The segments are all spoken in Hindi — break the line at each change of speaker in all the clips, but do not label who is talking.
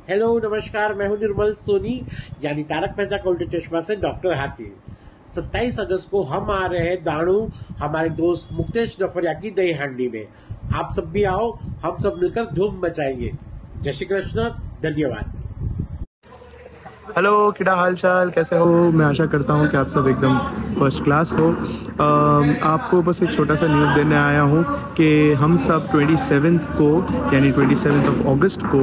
हेलो नमस्कार, मैं हूं निर्मल सोनी यानी तारक मेहता का उल्टा चश्मा से डॉक्टर हाथी। 27 अगस्त को हम आ रहे हैं दाणू हमारे दोस्त मुक्तेश डफरिया की दही हांडी में। आप सब भी आओ, हम सब मिलकर धूम मचाएंगे। जय श्री कृष्ण, धन्यवाद।
हेलो, किड़ा हाल चाल, कैसे हो? मैं आशा करता हूँ कि आप सब एकदम फर्स्ट क्लास हो। आपको बस एक छोटा सा न्यूज़ देने आया हूँ कि हम सब 27 को यानी 27 अगस्त को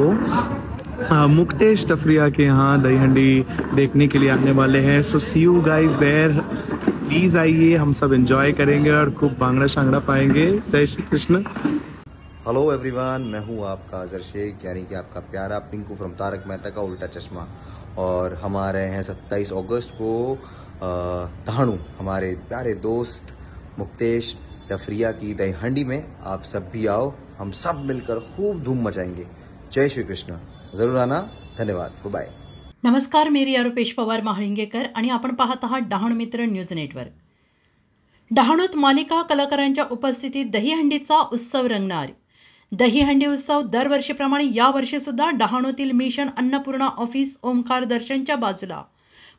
मुक्तेश डफरिया के यहाँ दही हंडी देखने के लिए आने वाले हैं। सो सी यू गाइज देयर, प्लीज़ आइए, हम सब एंजॉय करेंगे और खूब भांगड़ा शांगड़ा पाएंगे। जय श्री कृष्ण।
हेलो एवरीवन, मैं हूँ आपका अजहर शेख यानी कि आपका प्यारा पिंकू फ्रॉम तारक मेहता का उल्टा चश्मा। और हम आ रहे हैं 27 अगस्त को दाणू हमारे प्यारे दोस्त मुक्तेश डफरिया की दही हंडी में। आप सब भी आओ, हम सब मिलकर खूब धूम मचाएंगे। जय श्री कृष्ण, जरूर आना। धन्यवाद, बाय।
नमस्कार, मी रिया रुपेश पवार महाळिंगेकर आणि आपण पाहत आहात डहाणू मित्र न्यूज नेटवर्क। डहाणूत मालिका कलाकारांच्या उपस्थितीत दहीहंडीचा उत्सव रंगणार। दहीहंडी उत्सव दरवर्षीप्रमाणे यावर्षी सुद्धा डहाणूतील मिशन अन्नपूर्णा ऑफिस ओमकार दर्शनच्या बाजूला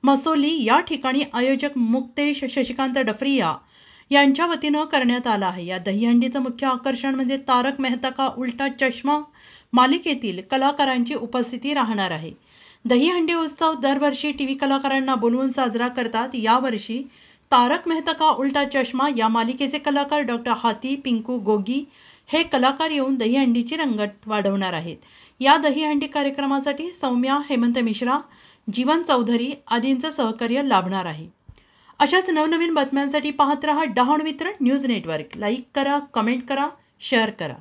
मसोली या ठिकाणी आयोजक मुक्तेश शशिकांत डफरिया यांच्या वतीनं करण्यात आला आहे। या दहीहंडीचं मुख्य आकर्षण म्हणजे तारक मेहता का उल्टा चष्मा मालिकेतील कलाकारांची उपस्थिती राहणार आहे। दहीहंडी उत्सव दरवर्षी टीव्ही कलाकारांना बोलवून साजरा करतात। यावर्षी तारक मेहता का उल्टा चष्मा या मालिकेचे कलाकार डॉक्टर हाथी, पिंकू, गोगी हे कलाकार येऊन दहीहंडीची रंगत वाढवणार आहेत। या दहीहंडी कार्यक्रमासाठी सौम्या, हेमंत मिश्रा, जीवन चौधरी आदींचं सहकार्य लाभणार आहे। अशाच नवनवीन बातम्यांसाठी पाहत रहा डहाणू मित्र न्यूज नेटवर्क। लाईक करा, कमेंट करा, शेअर करा।